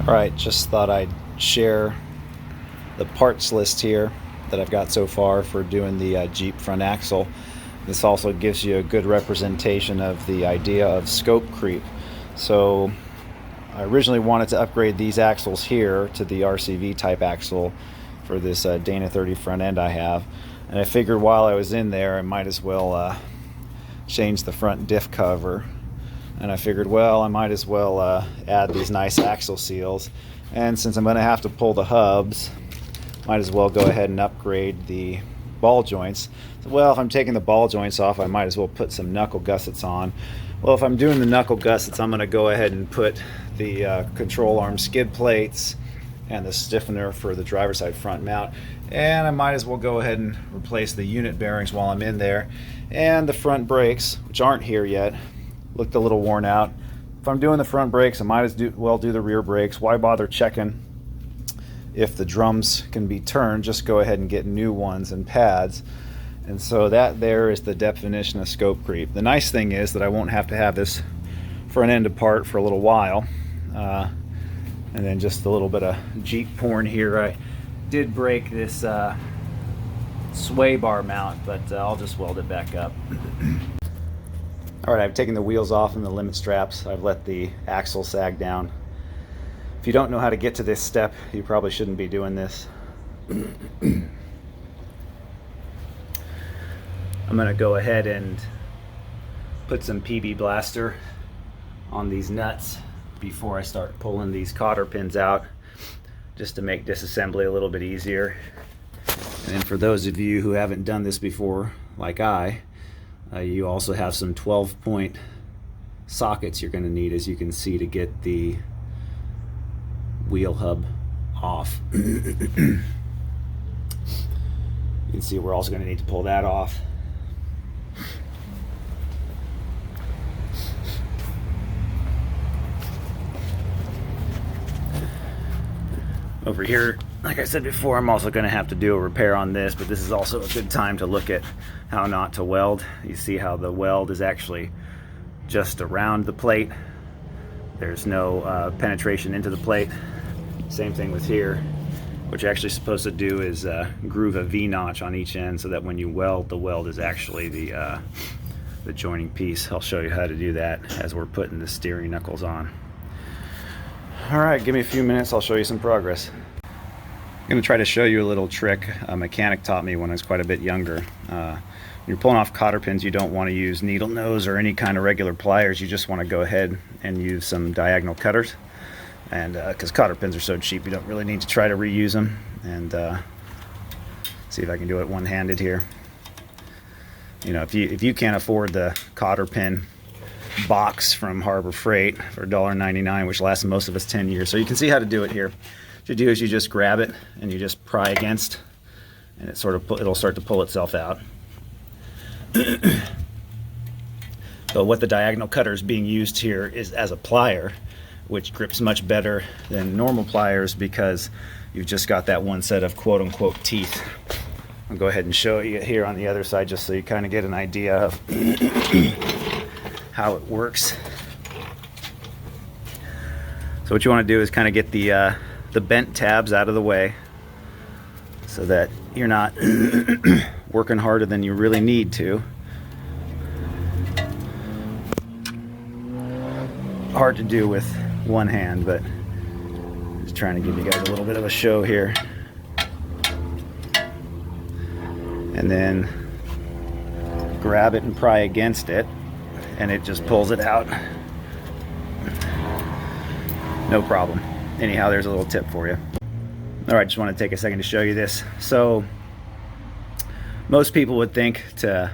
Alright, just thought I'd share the parts list here that I've got so far for doing the Jeep front axle. This also gives you a good representation of the idea of scope creep. So I originally wanted to upgrade these axles here to the RCV type axle for this D30 front end I have, and I figured while I was in there I might as well change the front diff cover. And I figured, well, I might as well add these nice axle seals, and since I'm going to have to pull the hubs, might as well go ahead and upgrade the ball joints. So, well, if I'm taking the ball joints off, I might as well put some knuckle gussets on. Well, if I'm doing the knuckle gussets, I'm going to go ahead and put the control arm skid plates and the stiffener for the driver's side front mount, and I might as well go ahead and replace the unit bearings while I'm in there. And the front brakes, which aren't here yet, looked a little worn out. If I'm doing the front brakes, I might as well do the rear brakes. Why bother checking if the drums can be turned? Just go ahead and get new ones and pads. And so that there is the definition of scope creep. The nice thing is that I won't have to have this front end apart for a little while. And then just a little bit of Jeep porn here. I did break this sway bar mount, but I'll just weld it back up. Alright, I've taken the wheels off and the limit straps. I've let the axle sag down. If you don't know how to get to this step, you probably shouldn't be doing this. I'm going to go ahead and put some PB Blaster on these nuts before I start pulling these cotter pins out, just to make disassembly a little bit easier. And then for those of you who haven't done this before, like you also have some 12-point sockets you're going to need, as you can see, to get the wheel hub off. You can see we're also going to need to pull that off. Over here, like I said before, I'm also going to have to do a repair on this, but this is also a good time to look at how not to weld. You see how the weld is actually just around the plate. There's no penetration into the plate. Same thing with here. What you're actually supposed to do is groove a V-notch on each end so that when you weld, the weld is actually the joining piece. I'll show you how to do that as we're putting the steering knuckles on. Alright, give me a few minutes, I'll show you some progress. I'm going to try to show you a little trick a mechanic taught me when I was quite a bit younger. When you're pulling off cotter pins, you don't want to use needle nose or any kind of regular pliers. You just want to go ahead and use some diagonal cutters. And because cotter pins are so cheap, you don't really need to try to reuse them. And see if I can do it one-handed here. You know, if you can't afford the cotter pin box from Harbor Freight for $1.99, which lasts most of us 10 years. So you can see how to do it here. What you do is you just grab it and you just pry against, and it'll start to pull itself out. But what the diagonal cutter is being used here is as a plier, which grips much better than normal pliers because you've just got that one set of quote-unquote teeth. I'll go ahead and show you here on the other side just so you kind of get an idea of how it works. So what you want to do is kind of get the bent tabs out of the way so that you're not working harder than you really need to. Hard to do with one hand, but just trying to give you guys a little bit of a show here. And then grab it and pry against it, and it just pulls it out. No problem. Anyhow, there's a little tip for you. Alright, just want to take a second to show you this. So, most people would think to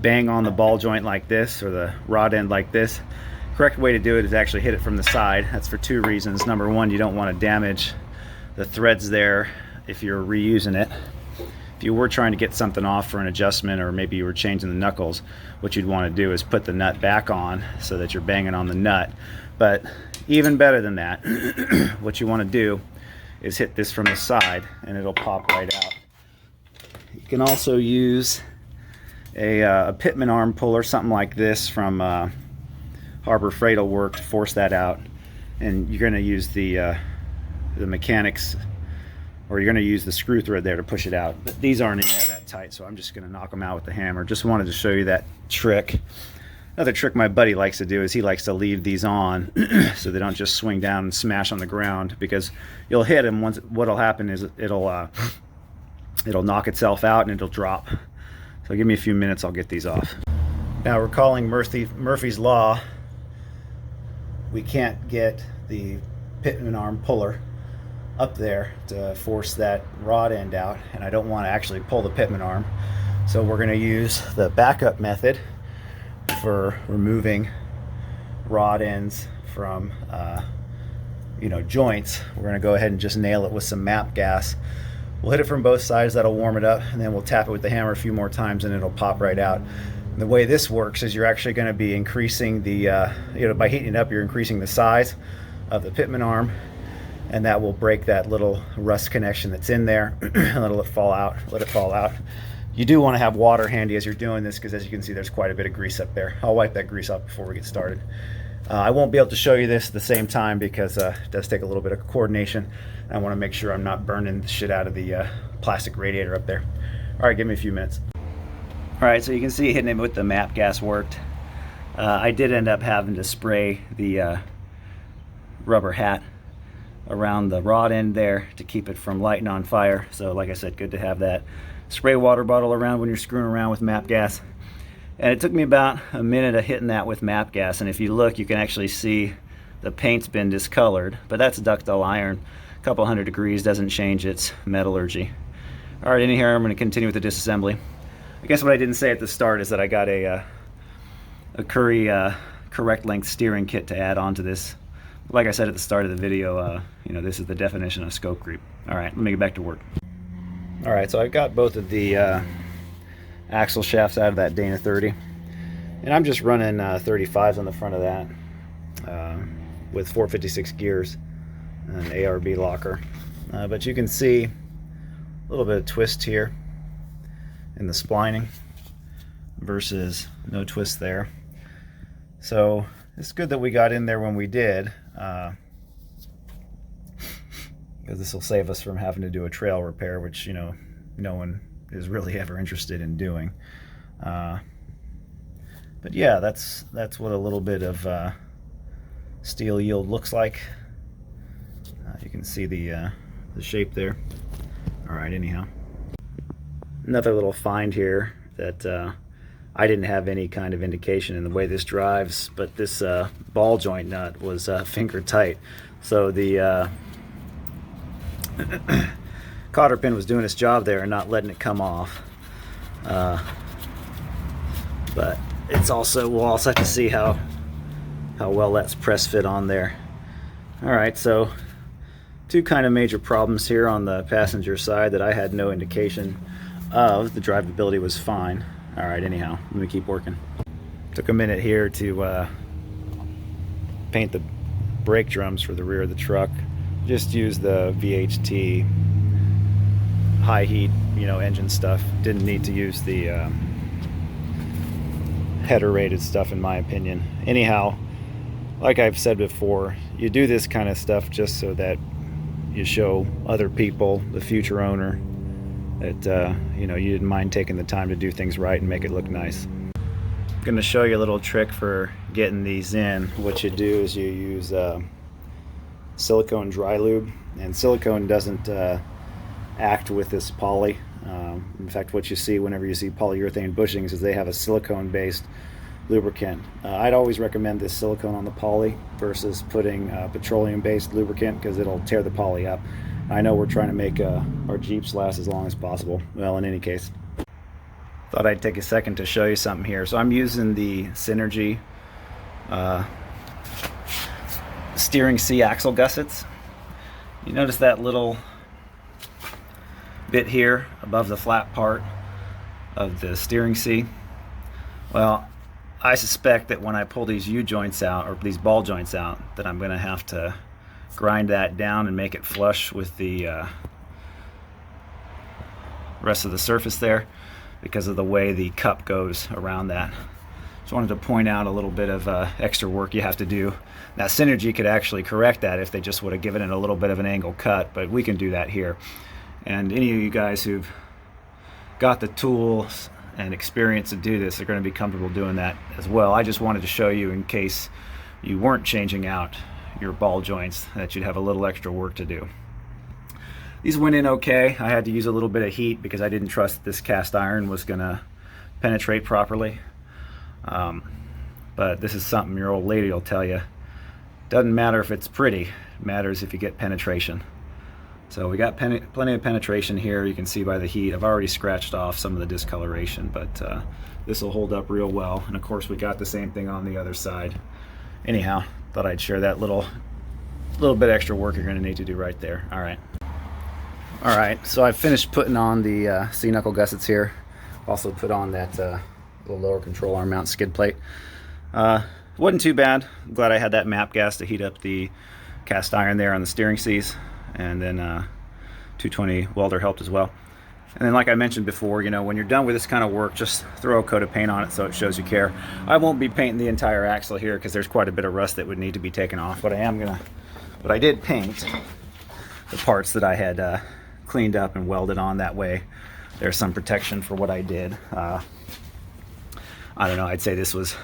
bang on the ball joint like this, or the rod end like this. Correct way to do it is actually hit it from the side. That's for two reasons. Number one, you don't want to damage the threads there if you're reusing it. If you were trying to get something off for an adjustment, or maybe you were changing the knuckles, what you'd want to do is put the nut back on so that you're banging on the nut. But even better than that, what you want to do is hit this from the side and it'll pop right out. You can also use a pitman arm puller, something like this from Harbor Freight will work to force that out. and you're going to use the mechanics, or you're going to use the screw thread there to push it out. But these aren't in there that tight, so I'm just going to knock them out with the hammer. Just wanted to show you that trick. Another trick my buddy likes to do is he likes to leave these on so they don't just swing down and smash on the ground, because you'll hit them. Once, what'll happen is it'll knock itself out and it'll drop. So give me a few minutes, I'll get these off. Now, recalling Murphy's Law, we can't get the pitman arm puller up there to force that rod end out, and I don't want to actually pull the pitman arm. So we're going to use the backup method for removing rod ends from joints. We're going to go ahead and just nail it with some MAP gas. We'll hit it from both sides, that'll warm it up, and then we'll tap it with the hammer a few more times and it'll pop right out. And the way this works is you're actually going to be increasing the by heating it up, you're increasing the size of the pitman arm, and that will break that little rust connection that's in there and let it fall out. You do want to have water handy as you're doing this, because as you can see, there's quite a bit of grease up there. I'll wipe that grease off before we get started. I won't be able to show you this at the same time because it does take a little bit of coordination. I want to make sure I'm not burning the shit out of the plastic radiator up there. All right, give me a few minutes. All right, so you can see hitting it with the MAP gas worked. I did end up having to spray the rubber hat around the rod end there to keep it from lighting on fire. So like I said, good to have that spray water bottle around when you're screwing around with MAP gas. And it took me about a minute of hitting that with MAP gas, and if you look, you can actually see the paint's been discolored, but that's ductile iron. A couple hundred degrees doesn't change its metallurgy. All right, in here I'm going to continue with the disassembly. I guess what I didn't say at the start is that I got a Curry correct length steering kit to add on to this. Like I said at the start of the video, this is the definition of scope creep. All right, let me get back to work. All right, so I've got both of the axle shafts out of that Dana 30, and I'm just running 35s on the front of that with 456 gears and an ARB locker, but you can see a little bit of twist here in the splining versus no twist there. So it's good that we got in there when we did, because this will save us from having to do a trail repair, which no one is really ever interested in doing. But yeah, that's what a little bit of steel yield looks like. You can see the shape there. All right, anyhow, another little find here that I didn't have any kind of indication in the way this drives, but this ball joint nut was finger tight, so the cotter pin was doing its job there and not letting it come off. But it's also, we'll also have to see how well that's press fit on there. All right, so two kind of major problems here on the passenger side that I had no indication of. The drivability was fine. All right, anyhow, let me keep working. Took a minute here to paint the brake drums for the rear of the truck. Just use the VHT high heat, engine stuff. Didn't need to use the header rated stuff, in my opinion. Anyhow, like I've said before, you do this kind of stuff just so that you show other people, the future owner, that you didn't mind taking the time to do things right and make it look nice. I'm going to show you a little trick for getting these in. What you do is you use silicone dry lube, and silicone doesn't act with this poly. In fact, what you see whenever you see polyurethane bushings is they have a silicone based lubricant. I'd always recommend this silicone on the poly versus putting petroleum based lubricant, because it'll tear the poly up. I know we're trying to make our Jeeps last as long as possible. Well, in any case, thought I'd take a second to show you something here. So I'm using the Synergy steering C axle gussets. You notice that little bit here above the flat part of the steering C? Well, I suspect that when I pull these U-joints out, or these ball joints out, that I'm going to have to grind that down and make it flush with the rest of the surface there, because of the way the cup goes around that. Just wanted to point out a little bit of extra work you have to do. Now Synergy could actually correct that if they just would have given it a little bit of an angle cut, but we can do that here. And any of you guys who've got the tools and experience to do this are going to be comfortable doing that as well. I just wanted to show you, in case you weren't changing out your ball joints, that you'd have a little extra work to do. These went in okay. I had to use a little bit of heat because I didn't trust this cast iron was going to penetrate properly. But this is something your old lady will tell you. Doesn't matter if it's pretty, it matters if you get penetration. So we got plenty of penetration here. You can see by the heat. I've already scratched off some of the discoloration, but this will hold up real well. And of course we got the same thing on the other side. Anyhow, thought I'd share that little bit extra work you're going to need to do right there. All right, so I've finished putting on the C-knuckle gussets here. Also put on that little lower control arm mount skid plate. Wasn't too bad. I'm glad I had that MAP gas to heat up the cast iron there on the steering C's, and then 220 welder helped as well. And then, like I mentioned before, you know, when you're done with this kind of work, just throw a coat of paint on it so it shows you care. I won't be painting the entire axle here because there's quite a bit of rust that would need to be taken off. But I did paint the parts that I had cleaned up and welded on. That way there's some protection for what I did. I don't know, I'd say this was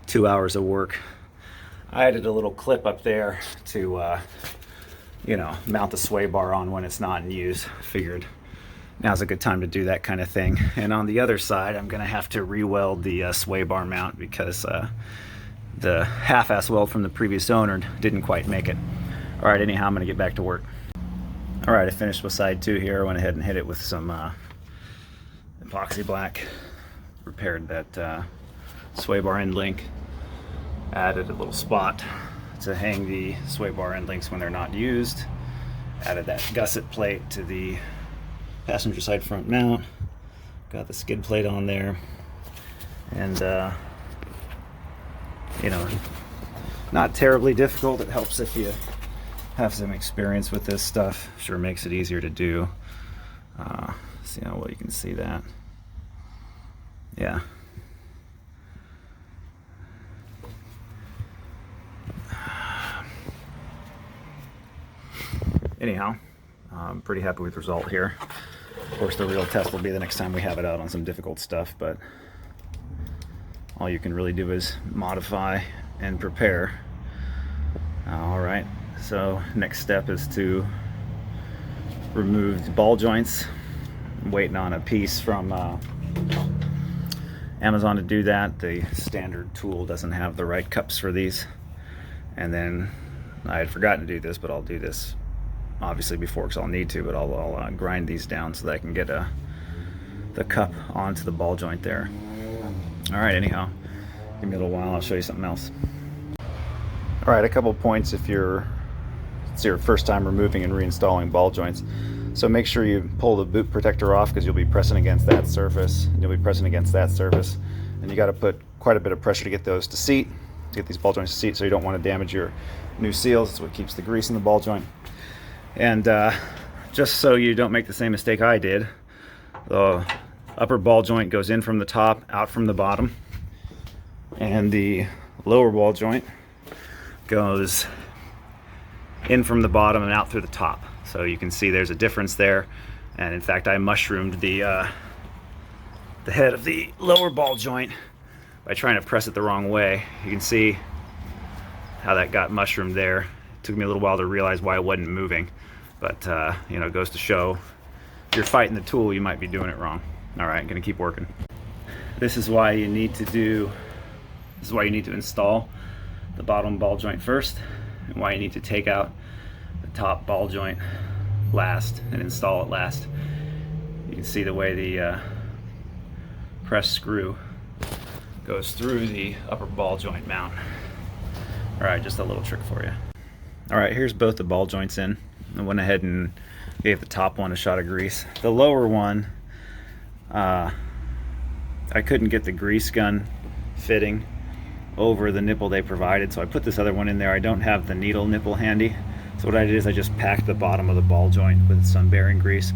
2 hours of work. I added a little clip up there to you know, mount the sway bar on when it's not in use. Figured now's a good time to do that kind of thing. And on the other side, I'm gonna have to re-weld the sway bar mount because the half-ass weld from the previous owner didn't quite make it. All right, anyhow, I'm gonna get back to work. All right, I finished with side 2 here. I went ahead and hit it with some epoxy black. Repaired that sway bar end link. Added a little spot to hang the sway bar end links when they're not used. Added that gusset plate to the passenger side front mount. Got the skid plate on there. And you know, not terribly difficult. It helps if you have some experience with this stuff. Sure makes it easier to do. See how well you can see that. Yeah. Anyhow, I'm pretty happy with the result here. Of course, the real test will be the next time we have it out on some difficult stuff, but all you can really do is modify and prepare. All right, so next step is to remove the ball joints. I'm waiting on a piece from Amazon to do that. The standard tool doesn't have the right cups for these. And then I had forgotten to do this, but I'll do this obviously before because I'll need to, but I'll grind these down so that I can get the cup onto the ball joint there. All right, anyhow, give me a little while, I'll show you something else. All right, a couple points if it's your first time removing and reinstalling ball joints. So make sure you pull the boot protector off because you'll be pressing against that surface, and you'll be pressing against that surface. And you got to put quite a bit of pressure to get those to seat, to get these ball joints to seat, so you don't want to damage your new seals. That's what keeps the grease in the ball joint. And just so you don't make the same mistake I did, the upper ball joint goes in from the top, out from the bottom, and the lower ball joint goes in from the bottom and out through the top. So you can see there's a difference there. And in fact, I mushroomed the head of the lower ball joint by trying to press it the wrong way. You can see how that got mushroomed there. It took me a little while to realize why it wasn't moving. But you know, it goes to show if you're fighting the tool, you might be doing it wrong. All right, I'm gonna keep working. This is why you need to install the bottom ball joint first, and why you need to take out the top ball joint last and install it last. You can see the way the press screw goes through the upper ball joint mount. All right, just a little trick for you. All right, here's both the ball joints in. I went ahead and gave the top one a shot of grease. The lower one, I couldn't get the grease gun fitting over the nipple they provided, so I put this other one in there. I don't have the needle nipple handy, so what I did is I just packed the bottom of the ball joint with some bearing grease.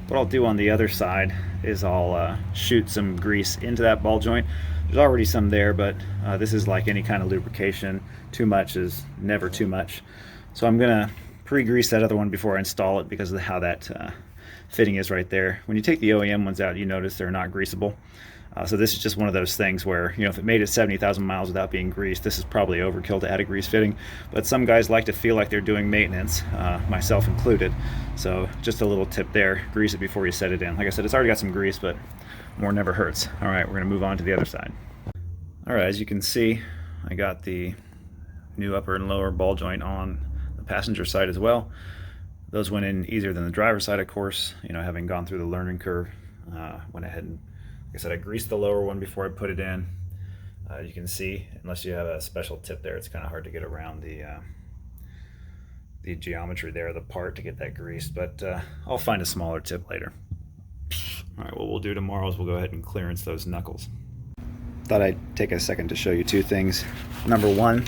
What I'll do on the other side is I'll shoot some grease into that ball joint There's already some there, but this is like any kind of lubrication. Too much is never too much. So I'm gonna pre-grease that other one before I install it because of how that fitting is right there. When you take the OEM ones out, you notice they're not greasable. So this is just one of those things where, you know, if it made it 70,000 miles without being greased, this is probably overkill to add a grease fitting. But some guys like to feel like they're doing maintenance, myself included. So just a little tip there, grease it before you set it in. Like I said, it's already got some grease, but more never hurts. All right, we're gonna move on to the other side. All right, as you can see, I got the new upper and lower ball joint on the passenger side as well. Those went in easier than the driver's side, of course. You know, having gone through the learning curve, went ahead and, like I said, I greased the lower one before I put it in. You can see, unless you have a special tip there, it's kind of hard to get around the geometry there of the part to get that greased, but I'll find a smaller tip later. All right, what we'll do tomorrow is we'll go ahead and clearance those knuckles. Thought I'd take a second to show you two things. Number one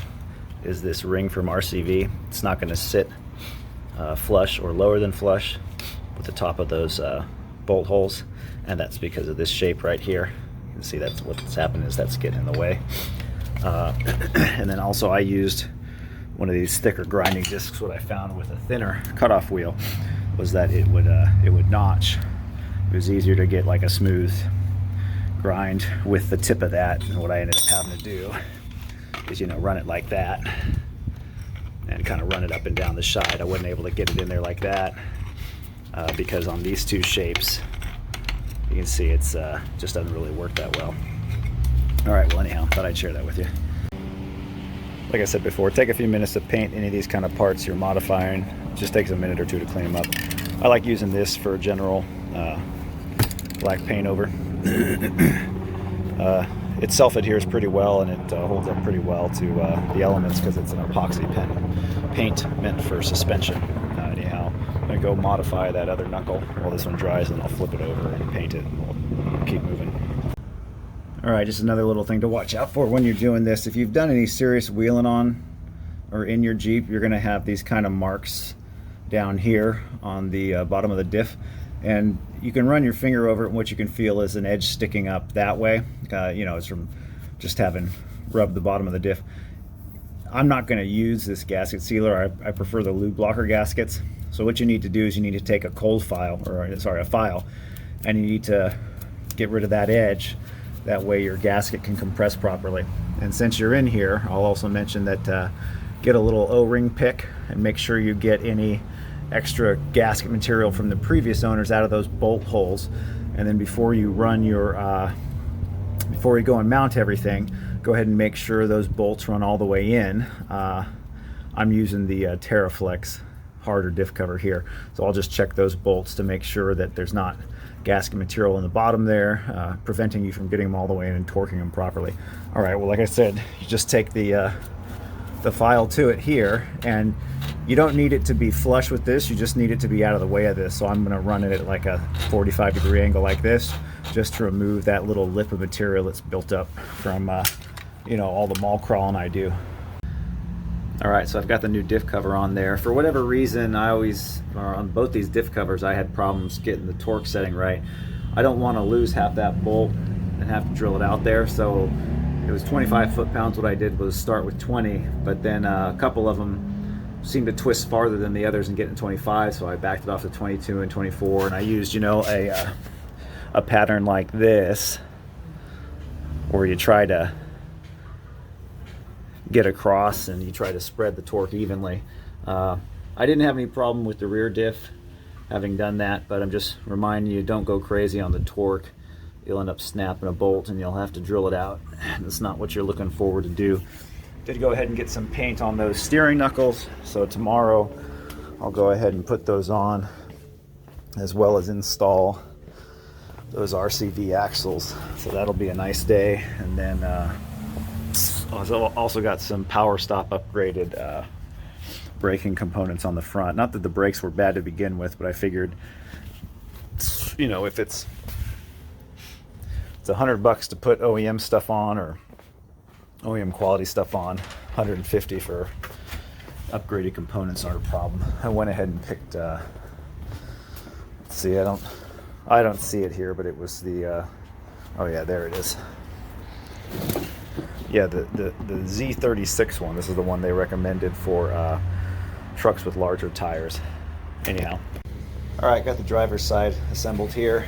is this ring from RCV. It's not going to sit flush or lower than flush with the top of those bolt holes, and that's because of this shape right here. You can see that's what's happened, is that's getting in the way. And then also I used one of these thicker grinding discs. What I found with a thinner cutoff wheel was that it would notch. It was easier to get like a smooth grind with the tip of that, and what I ended up having to do is, you know, run it like that and kind of run it up and down the side. I wasn't able to get it in there like that because on these two shapes, you can see it's just doesn't really work that well. All right, well anyhow, thought I'd share that with you. Like I said before, take a few minutes to paint any of these kind of parts you're modifying. It just takes a minute or two to clean them up. I like using this for general black paint over. It self-adheres pretty well, and it holds up pretty well to the elements because it's an epoxy paint meant for suspension. Anyhow, I'm going to go modify that other knuckle while this one dries, and I'll flip it over and paint it, and we'll keep moving. Alright, just another little thing to watch out for when you're doing this. If you've done any serious wheeling on or in your Jeep, you're going to have these kind of marks down here on the bottom of the diff, and you can run your finger over it, and what you can feel is an edge sticking up that way. You know, it's from just having rubbed the bottom of the diff. I'm not going to use this gasket sealer. I prefer the lube blocker gaskets. So what you need to do is you need to take a cold file, or sorry, a file, and you need to get rid of that edge. That way your gasket can compress properly. And since you're in here, I'll also mention that get a little O-ring pick and make sure you get any extra gasket material from the previous owners out of those bolt holes. And then before you run your before you go and mount everything, go ahead and make sure those bolts run all the way in. I'm using the TerraFlex harder diff cover here, so I'll just check those bolts to make sure that there's not gasket material in the bottom there, preventing you from getting them all the way in and torquing them properly. All right, well, like I said, you just take the file to it here, and you don't need it to be flush with this, you just need it to be out of the way of this. So I'm going to run it at like a 45-degree angle like this, just to remove that little lip of material that's built up from you know, all the mall crawling I do. All right, so I've got the new diff cover on there. For whatever reason, on both these diff covers, I had problems getting the torque setting right. I don't want to lose half that bolt and have to drill it out there, so it was 25 foot-pounds. What I did was start with 20, but then a couple of them seemed to twist farther than the others and get in 25, so I backed it off to 22 and 24, and I used, you know, a pattern like this, where you try to get across and you try to spread the torque evenly. I didn't have any problem with the rear diff having done that, but I'm just reminding you, don't go crazy on the torque. You'll end up snapping a bolt and you'll have to drill it out. That's not what you're looking forward to do. Did go ahead and get some paint on those steering knuckles, so tomorrow I'll go ahead and put those on, as well as install those RCV axles. So that'll be a nice day. And then I've also got some power stop upgraded braking components on the front. Not that the brakes were bad to begin with, but I figured, you know, if it's $100 to put OEM stuff on, or OEM quality stuff on, $150 for upgraded components aren't a problem. I went ahead and picked let's see, I don't see it here, but it was the oh yeah, there it is. Yeah, the Z36 one. This is the one they recommended for trucks with larger tires. Anyhow. All right, got the driver's side assembled here.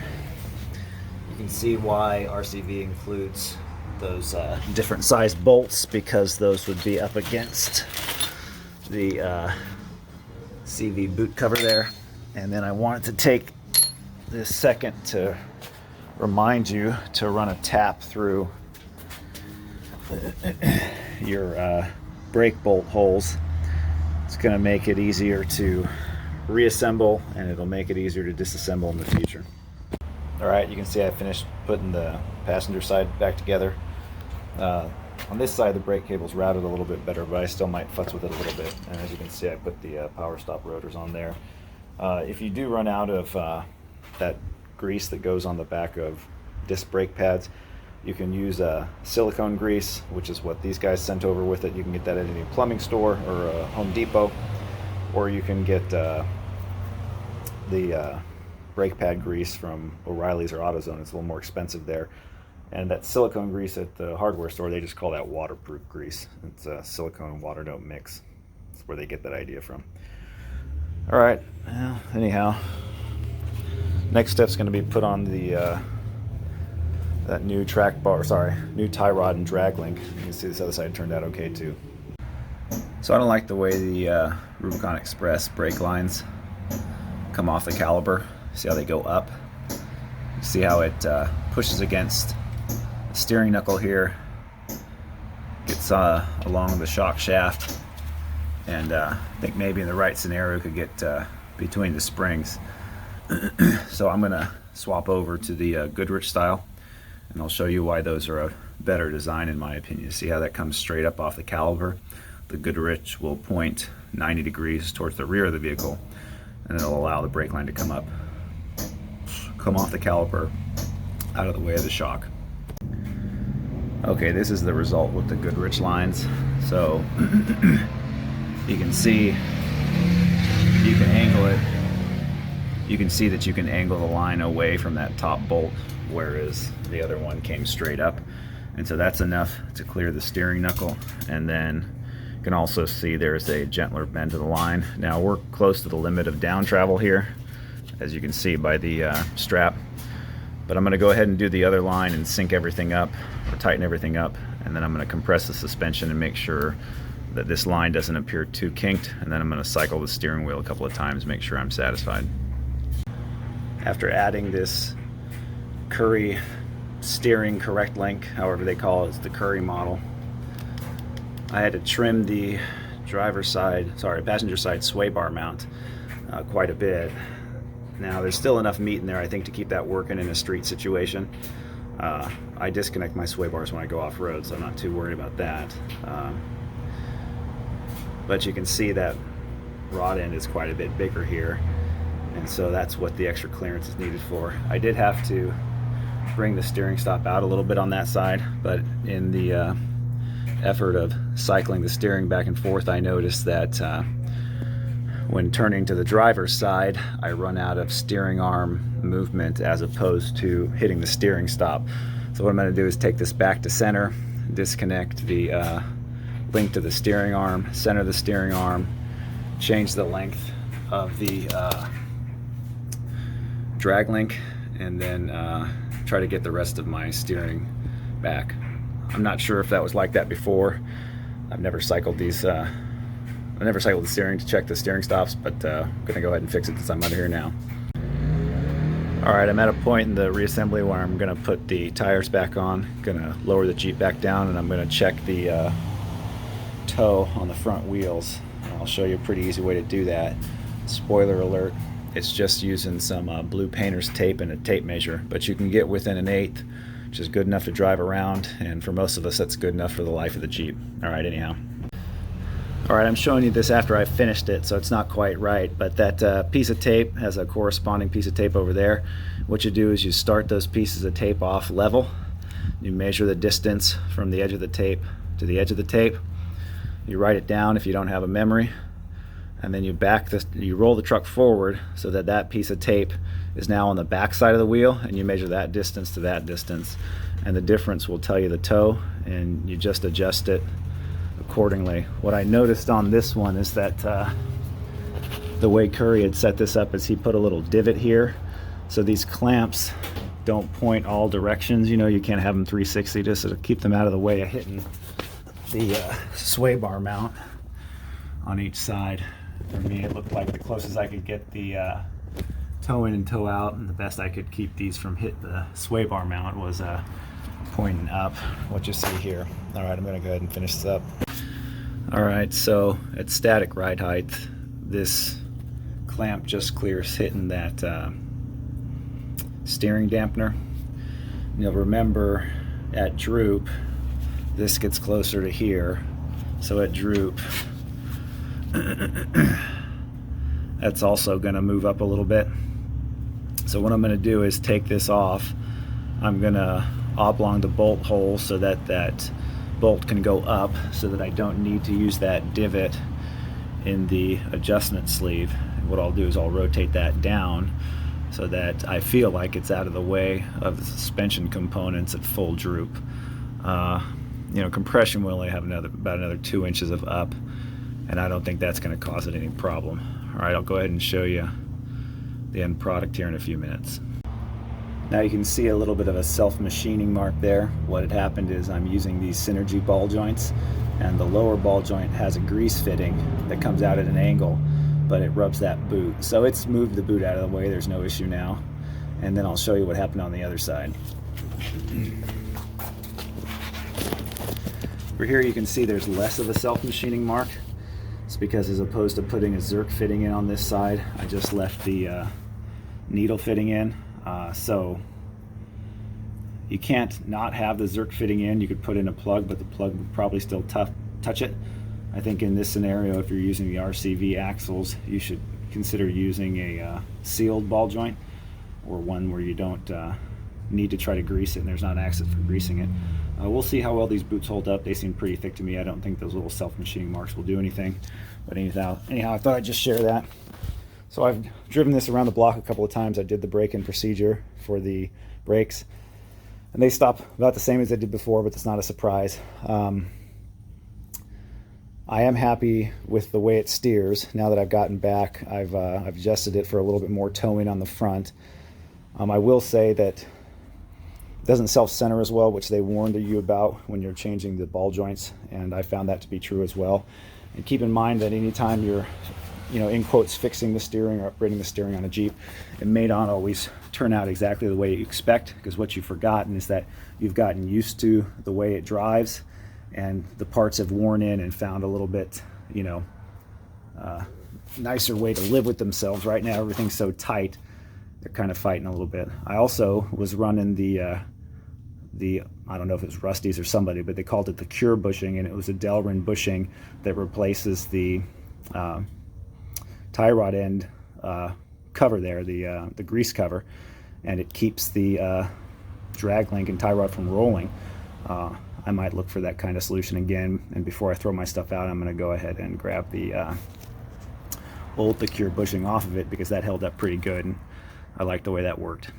You can see why RCV includes those different size bolts, because those would be up against the CV boot cover there. And then I wanted to take this second to remind you to run a tap through your brake bolt holes. It's going to make it easier to reassemble, and it'll make it easier to disassemble in the future. All right, you can see I finished putting the passenger side back together. On this side, the brake cable's routed a little bit better, but I still might futz with it a little bit. And as you can see, I put the power stop rotors on there. If you do run out of that grease that goes on the back of disc brake pads, you can use silicone grease, which is what these guys sent over with it. You can get that at any plumbing store or Home Depot, or you can get the brake pad grease from O'Reilly's or AutoZone. It's a little more expensive there. And that silicone grease at the hardware store, they just call that waterproof grease. It's a silicone and water don't mix. That's where they get that idea from. All right, well, anyhow, next step's going to be put on the that new new tie rod and drag link. You can see this other side turned out okay too. So I don't like the way the Rubicon Express brake lines come off the caliper. See how they go up? See how it pushes against the steering knuckle here, gets along the shock shaft, and I think maybe in the right scenario could get between the springs. So I'm gonna swap over to the Goodrich style, and I'll show you why those are a better design in my opinion. See how that comes straight up off the caliper? The Goodrich will point 90 degrees towards the rear of the vehicle, and it'll allow the brake line to come off the caliper out of the way of the shock. Okay, this is the result with the Goodrich lines. So you can see you can angle it. You can see that you can angle the line away from that top bolt, whereas the other one came straight up. And so that's enough to clear the steering knuckle. And then you can also see there's a gentler bend to the line. Now we're close to the limit of down travel here, as you can see by the strap. But I'm going to go ahead and do the other line and sync everything up, or tighten everything up, and then I'm going to compress the suspension and make sure that this line doesn't appear too kinked, and then I'm going to cycle the steering wheel a couple of times, make sure I'm satisfied. After adding this Curry steering correct link, however they call it, it's the Curry model, I had to trim the passenger side sway bar mount quite a bit. Now there's still enough meat in there, I think, to keep that working in a street situation. I disconnect my sway bars when I go off-road, so I'm not too worried about that. But you can see that rod end is quite a bit bigger here, and so that's what the extra clearance is needed for. I did have to bring the steering stop out a little bit on that side, but in the effort of cycling the steering back and forth, I noticed that when turning to the driver's side, I run out of steering arm movement as opposed to hitting the steering stop. So what I'm going to do is take this back to center, disconnect the link to the steering arm, center the steering arm, change the length of the drag link, and then try to get the rest of my steering back. I'm not sure if that was like that before. I've never cycled these I never cycled the steering to check the steering stops, but I'm gonna go ahead and fix it since I'm out of here now. All right, I'm at a point in the reassembly where I'm gonna put the tires back on, gonna lower the Jeep back down, and I'm gonna check the toe on the front wheels. I'll show you a pretty easy way to do that. Spoiler alert, it's just using some blue painter's tape and a tape measure, but you can get within 1/8, which is good enough to drive around, and for most of us that's good enough for the life of the Jeep. All right, anyhow. All right, I'm showing you this after I finished it, so it's not quite right, but that piece of tape has a corresponding piece of tape over there. What you do is you start those pieces of tape off level. You measure the distance from the edge of the tape to the edge of the tape. You write it down if you don't have a memory. and then you roll the truck forward so that that piece of tape is now on the back side of the wheel, and you measure that distance to that distance, and the difference will tell you the toe, and you just adjust it accordingly. What I noticed on this one is that the way Curry had set this up is he put a little divot here, so these clamps don't point all directions. You know, you can't have them 360 just to keep them out of the way of hitting the sway bar mount on each side. For me, it looked like the closest I could get the toe in and toe out, and the best I could keep these from hit the sway bar mount was pointing up, what you see here. All right, I'm gonna go ahead and finish this up. All right, so at static ride height, this clamp just clears hitting that steering dampener. You'll remember at droop, this gets closer to here, so at droop, that's also going to move up a little bit. So what I'm going to do is take this off. I'm going to oblong the bolt hole so that that bolt can go up, so that I don't need to use that divot in the adjustment sleeve. What I'll do is I'll rotate that down so that I feel like it's out of the way of the suspension components at full droop. You know, compression will only have about another 2 inches of up, and I don't think that's going to cause it any problem. All right, I'll go ahead and show you the end product here in a few minutes. Now you can see a little bit of a self-machining mark there. What had happened is I'm using these Synergy ball joints, and the lower ball joint has a grease fitting that comes out at an angle, but it rubs that boot. So it's moved the boot out of the way, there's no issue now. And then I'll show you what happened on the other side. Over here you can see there's less of a self-machining mark. It's because as opposed to putting a Zerk fitting in on this side, I just left the needle fitting in. So you can't not have the Zerk fitting in. You could put in a plug, but the plug would probably still touch it. I think in this scenario, if you're using the RCV axles, you should consider using a sealed ball joint, or one where you don't need to try to grease it and there's not an access for greasing it. We'll see how well these boots hold up. They seem pretty thick to me. I don't think those little self-machining marks will do anything. But anyhow, I thought I'd just share that. So I've driven this around the block a couple of times. I did the break-in procedure for the brakes, and they stop about the same as they did before, but that's not a surprise. I am happy with the way it steers. Now that I've gotten back, I've adjusted it for a little bit more towing on the front. I will say that it doesn't self-center as well, which they warned you about when you're changing the ball joints, and I found that to be true as well. And keep in mind that anytime you're, in quotes, fixing the steering or upgrading the steering on a Jeep, it may not always turn out exactly the way you expect, because what you've forgotten is that you've gotten used to the way it drives, and the parts have worn in and found a little bit, nicer way to live with themselves. Right now, everything's so tight, they're kind of fighting a little bit. I also was running the I don't know if it was Rusty's or somebody, but they called it the Cure bushing, and it was a Delrin bushing that replaces the tie rod end cover there, the grease cover, and it keeps the drag link and tie rod from rolling. I might look for that kind of solution again, and before I throw my stuff out, I'm going to go ahead and grab the old Cure bushing off of it, because that held up pretty good, and I like the way that worked.